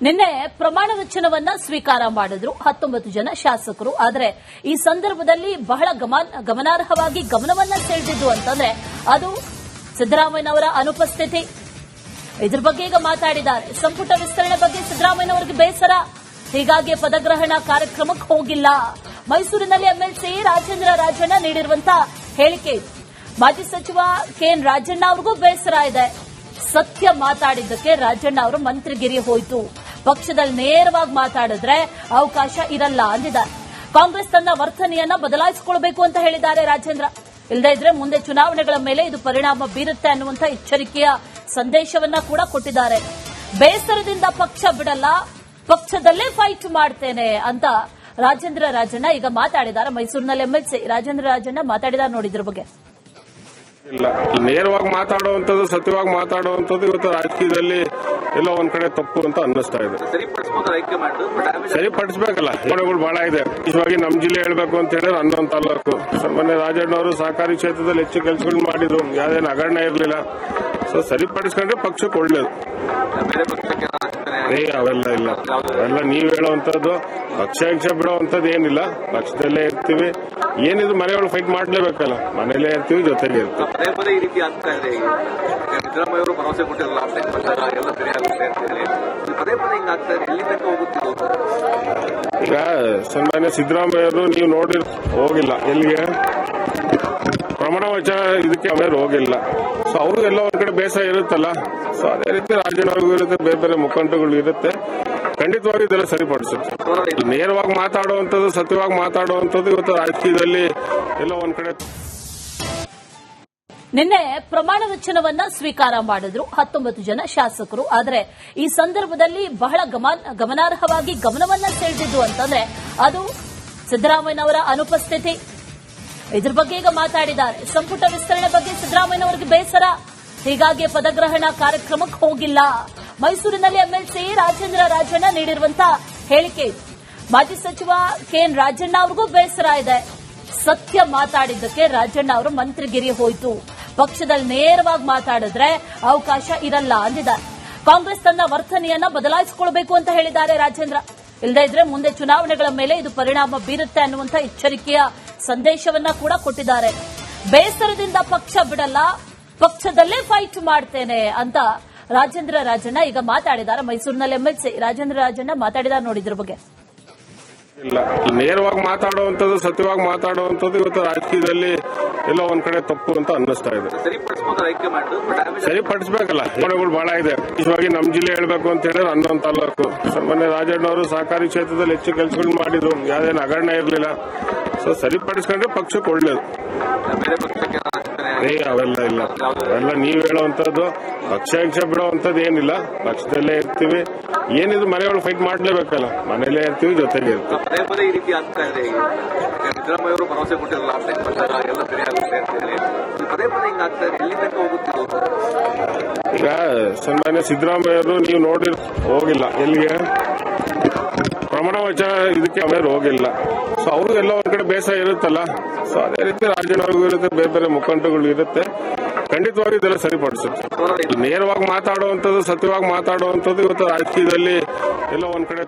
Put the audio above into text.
ನಿನ್ನೆ ಪ್ರಮಾಣ ವಚನವನ್ನ ಸ್ವೀಕಾರ ಮಾಡಿದ್ರು 19 ಜನ ಶಾಸಕರು. ಆದರೆ ಈ ಸಂದರ್ಭದಲ್ಲಿ ಬಹಳ ಗಮನಾರ್ಹವಾಗಿ ಗಮನವನ್ನ ಸೆಳೆದಿದ್ದು ಅಂತಂದ್ರೆ ಅದು ಸಿದ್ದರಾಮಯ್ಯನವರ ಅನುಪಸ್ಥಿತಿ. ಇದ್ರ ಬಗ್ಗೆ ಈಗ ಮಾತಾಡಿದ್ದಾರೆ. ಸಂಪುಟ ವಿಸ್ತರಣೆ ಬಗ್ಗೆ ಸಿದ್ದರಾಮಯ್ಯನವರಿಗೆ ಬೇಸರ, ಹೀಗಾಗಿ ಪದಗ್ರಹಣ ಕಾರ್ಯಕ್ರಮಕ್ಕೆ ಹೋಗಿಲ್ಲ. ಮೈಸೂರಿನಲ್ಲಿ ಎಂಎಲ್ಸಿ ರಾಜೇಂದ್ರ ರಾಜಣ್ಣ ನೀಡಿರುವಂತಹ ಹೇಳಿಕೆ. ಮಾಜಿ ಸಚಿವ ಕೆಎನ್ ರಾಜಣ್ಣ ಅವ್ರಿಗೂ ಬೇಸರ ಇದೆ. ಸತ್ಯ ಮಾತಾಡಿದ್ದಕ್ಕೆ ರಾಜಣ್ಣ ಅವರು ಮಂತ್ರಿಗಿರಿ ಹೋಯಿತು. ಪಕ್ಷದಲ್ಲಿ ನೇರವಾಗಿ ಮಾತಾಡಿದ್ರೆ ಅವಕಾಶ ಇರಲ್ಲ ಅಂದಿದ್ದಾರೆ. ಕಾಂಗ್ರೆಸ್ ತನ್ನ ವರ್ತನೆಯನ್ನ ಬದಲಾಯಿಸಿಕೊಳ್ಳಬೇಕು ಅಂತ ಹೇಳಿದ್ದಾರೆ ರಾಜೇಂದ್ರ. ಇಲ್ಲದೇ ಇದ್ರೆ ಮುಂದೆ ಚುನಾವಣೆಗಳ ಮೇಲೆ ಇದು ಪರಿಣಾಮ ಬೀರುತ್ತೆ ಅನ್ನುವಂಥ ಎಚ್ಚರಿಕೆಯ ಸಂದೇಶವನ್ನ ಕೂಡ ಕೊಟ್ಟಿದ್ದಾರೆ. ಬೇಸರದಿಂದ ಪಕ್ಷ ಬಿಡಲ್ಲ, ಪಕ್ಷದಲ್ಲೇ ಫೈಟ್ ಮಾಡ್ತೇನೆ ಅಂತ ರಾಜೇಂದ್ರ ರಾಜಣ್ಣ ಈಗ ಮಾತಾಡಿದ್ದಾರೆ. ಮೈಸೂರಿನಲ್ಲಿ ಎಂಎಲ್ಸಿ ರಾಜೇಂದ್ರ ರಾಜಣ್ಣ ಮಾತಾಡಿದ್ದಾರೆ. ನೋಡಿದ್ರ ಬಗ್ಗೆ ಇಲ್ಲ, ನೇರವಾಗಿ ಮಾತಾಡುವಂಥದ್ದು, ಸತ್ಯವಾಗಿ ಮಾತಾಡುವಂಥದ್ದು ಇವತ್ತು ರಾಜಕೀಯದಲ್ಲಿ ಎಲ್ಲ ಒಂದ್ ಕಡೆ ತಪ್ಪು ಅಂತ ಅನ್ನಿಸ್ತಾ ಇದೆ. ಸರಿಪಡಿಸಬೇಕಲ್ಲ, ಯೋಜನೆಗಳು ಬಹಳ ಇದೆ. ವಿಶೇಷವಾಗಿ ನಮ್ಮ ಜಿಲ್ಲೆ ಹೇಳಬೇಕು ಅಂತ ಹೇಳಿದ್ರೆ 11 ತಾಲೂಕು. ಮೊನ್ನೆ ರಾಜಣ್ಣ ಅವರು ಸಹಕಾರಿ ಕ್ಷೇತ್ರದಲ್ಲಿ ಹೆಚ್ಚು ಕೆಲಸಗಳು ಮಾಡಿದ್ರು, ಯಾವ್ದೇನು ಹಗರಣ ಇರಲಿಲ್ಲ. ಸೊ ಸರಿಪಡಿಸ್ಕೊಂಡ್ರೆ ಪಕ್ಷಕ್ಕೆ ಒಳ್ಳೇದು. ಅವೆಲ್ಲ ಇಲ್ಲ, ಅವೆಲ್ಲ ನೀವ್ ಹೇಳುವಂತದ್ದು ಪಕ್ಷ ಬಿಡುವಂತದ್ದು ಏನಿಲ್ಲ. ಪಕ್ಷದಲ್ಲೇ ಇರ್ತೀವಿ. ಏನಿದ್ರು ಮನೆಗಳು ಫೈಟ್ ಮಾಡ್ಲೇಬೇಕಲ್ಲ, ಮನೇಲೇ ಇರ್ತೀವಿ, ಜೊತೆಗೆ ಇರ್ತೀವಿ. ಈಗ ಸನ್ಮಾನ್ಯ ಸಿದ್ದರಾಮಯ್ಯವರು ನೀವು ನೋಡಿ ಹೋಗಿಲ್ಲ ಎಲ್ಲಿಗೆ, ಪ್ರಮಾಣ ವಚನ ಇದಕ್ಕೆ ಅವರು ಹೋಗಿಲ್ಲ. ಸೊ ಅವ್ರಿಗೆಲ್ಲ ಒಂದ್ ಕಡೆ ಬೇಸರ ಇರುತ್ತಲ್ಲ. ಸೊ ಅದೇ ರೀತಿ ರಾಜಣ್ಣವ್ರಿಗೂ ಇರುತ್ತೆ, ಬೇರೆ ಬೇರೆ ಮುಖಂಡಗಳು ಇರುತ್ತೆ. ಖಂಡಿತವಾಗಿ ಇದೆಲ್ಲ ಸರಿಪಡಿಸುತ್ತೆ. ನೇರವಾಗಿ ಮಾತಾಡುವಂಥದ್ದು, ಸತ್ಯವಾಗಿ ಮಾತಾಡುವಂಥದ್ದು ಇವತ್ತು ರಾಜಕೀಯದಲ್ಲಿ ಎಲ್ಲ ಒಂದ್ ಕಡೆ. ನಿನ್ನೆ ಪ್ರಮಾಣ ವಚನವನ್ನ ಸ್ವೀಕಾರ ಮಾಡಿದ್ರು 19 ಜನ ಶಾಸಕರು. ಆದರೆ ಈ ಸಂದರ್ಭದಲ್ಲಿ ಬಹಳ ಗಮನಾರ್ಹವಾಗಿ ಗಮನವನ್ನ ಸೆಳೆದಿದ್ದು ಅಂತಂದ್ರೆ ಅದು ಸಿದ್ದರಾಮಯ್ಯನವರ ಅನುಪಸ್ಥಿತಿ. ಇದ್ರ ಬಗ್ಗೆ ಈಗ ಮಾತಾಡಿದ್ದಾರೆ. ಸಂಪುಟ ವಿಸ್ತರಣೆ ಬಗ್ಗೆ ಸಿದ್ದರಾಮಯ್ಯನವರಿಗೆ ಬೇಸರ, ಹೀಗಾಗಿ ಪದಗ್ರಹಣ ಕಾರ್ಯಕ್ರಮಕ್ಕೆ ಹೋಗಿಲ್ಲ. ಮೈಸೂರಿನಲ್ಲಿ ಎಂಎಲ್ಸಿ ರಾಜೇಂದ್ರ ರಾಜಣ್ಣ ನೀಡಿರುವಂತಹ ಹೇಳಿಕೆ. ಮಾಜಿ ಸಚಿವ ಕೆಎನ್ ರಾಜಣ್ಣ ಅವ್ರಿಗೂ ಬೇಸರ ಇದೆ. ಸತ್ಯ ಮಾತಾಡಿದ್ದಕ್ಕೆ ರಾಜಣ್ಣ ಅವರು ಮಂತ್ರಿಗಿರಿ ಹೋಯಿತು. ಪಕ್ಷದಲ್ಲಿ ನೇರವಾಗಿ ಮಾತಾಡಿದ್ರೆ ಅವಕಾಶ ಇರಲ್ಲ ಅಂದಿದ್ದಾರೆ. ಕಾಂಗ್ರೆಸ್ ತನ್ನ ವರ್ತನೆಯನ್ನ ಬದಲಾಯಿಸಿಕೊಳ್ಳಬೇಕು ಅಂತ ಹೇಳಿದ್ದಾರೆ ರಾಜೇಂದ್ರ. ಇಲ್ಲದೇ ಇದ್ರೆ ಮುಂದೆ ಚುನಾವಣೆಗಳ ಮೇಲೆ ಇದು ಪರಿಣಾಮ ಬೀರುತ್ತೆ ಅನ್ನುವಂಥ ಎಚ್ಚರಿಕೆಯ ಸಂದೇಶವನ್ನ ಕೂಡ ಕೊಟ್ಟಿದ್ದಾರೆ. ಬೇಸರದಿಂದ ಪಕ್ಷ ಬಿಡಲ್ಲ, ಪಕ್ಷದಲ್ಲೇ ಫೈಟ್ ಮಾಡ್ತೇನೆ ಅಂತ ರಾಜೇಂದ್ರ ರಾಜಣ್ಣ ಈಗ ಮಾತಾಡಿದ್ದಾರೆ. ಮೈಸೂರಿನಲ್ಲಿ ಎಂಎಲ್ಸಿ ರಾಜೇಂದ್ರ ರಾಜಣ್ಣ ಮಾತಾಡಿದ್ದಾರೆ. ನೋಡಿದ್ರ ಬಗ್ಗೆ ಇಲ್ಲ, ನೇರವಾಗಿ ಮಾತಾಡುವಂಥದ್ದು, ಸತ್ಯವಾಗಿ ಮಾತಾಡುವಂಥದ್ದು ಇವತ್ತು ರಾಜಕೀಯದಲ್ಲಿ ಎಲ್ಲ ಒಂದ್ ಕಡೆ ತಪ್ಪು ಅಂತ ಅನ್ನಿಸ್ತಾ ಇದೆ. ಸರಿಪಡಿಸಬೇಕಲ್ಲ, ಯೋಜನೆಗಳು ಬಹಳ ಇದೆ. ವಿಶೇಷವಾಗಿ ನಮ್ಮ ಜಿಲ್ಲೆ ಹೇಳಬೇಕು ಅಂತ ಹೇಳಿದ್ರೆ 11 ತಾಲೂಕು. ಮೊನ್ನೆ ರಾಜಣ್ಣ ಅವರು ಸಹಕಾರಿ ಕ್ಷೇತ್ರದಲ್ಲಿ ಹೆಚ್ಚು ಕೆಲಸಗಳು ಮಾಡಿದ್ರು, ಯಾವ್ದೇನು ಹಗರಣ ಇರಲಿಲ್ಲ. ಸೊ ಸರಿಪಡಿಸ್ಕೊಂಡ್ರೆ ಪಕ್ಷಕ್ಕೆ ಒಳ್ಳೇದು. ಅವೆಲ್ಲ ಇಲ್ಲ, ಅವೆಲ್ಲ ನೀವ್ ಹೇಳುವಂತದ್ದು ಪಕ್ಷ ಬಿಡುವಂತದ್ದು ಏನಿಲ್ಲ. ಪಕ್ಷದಲ್ಲೇ ಇರ್ತೀವಿ. ಏನಿದ್ರು ಮನೆಗಳು ಫೈಟ್ ಮಾಡ್ಲೇಬೇಕಲ್ಲ, ಮನೇಲೇ ಇರ್ತೀವಿ, ಜೊತೆಗೆ ಇರ್ತೀವಿ. ಈಗ ಸನ್ಮಾನ್ಯ ಸಿದ್ದರಾಮಯ್ಯವರು ನೀವು ನೋಡಿ ಹೋಗಿಲ್ಲ ಎಲ್ಲಿಗೆ, ಪ್ರಮಾಣ ವಚನ ಇದಕ್ಕೆ ಅವರು ಹೋಗಿಲ್ಲ. ಸೊ ಅವ್ರಿಗೆಲ್ಲ ಒಂದ್ ಕಡೆ ಬೇಸರ ಇರುತ್ತಲ್ಲ. ಸೊ ಅದೇ ರೀತಿ ರಾಜಣ್ಣವ್ರಿಗೂ ಇರುತ್ತೆ, ಬೇರೆ ಬೇರೆ ಮುಖಂಡಗಳು ಇರುತ್ತೆ. ಖಂಡಿತವಾಗಿ ಇದೆಲ್ಲ ಸರಿಪಡಿಸುತ್ತೆ. ನೇರವಾಗಿ ಮಾತಾಡುವಂಥದ್ದು, ಸತ್ಯವಾಗಿ ಮಾತಾಡುವಂಥದ್ದು ಇವತ್ತು ರಾಜಕೀಯದಲ್ಲಿ ಎಲ್ಲ ಒಂದ್ ಕಡೆ.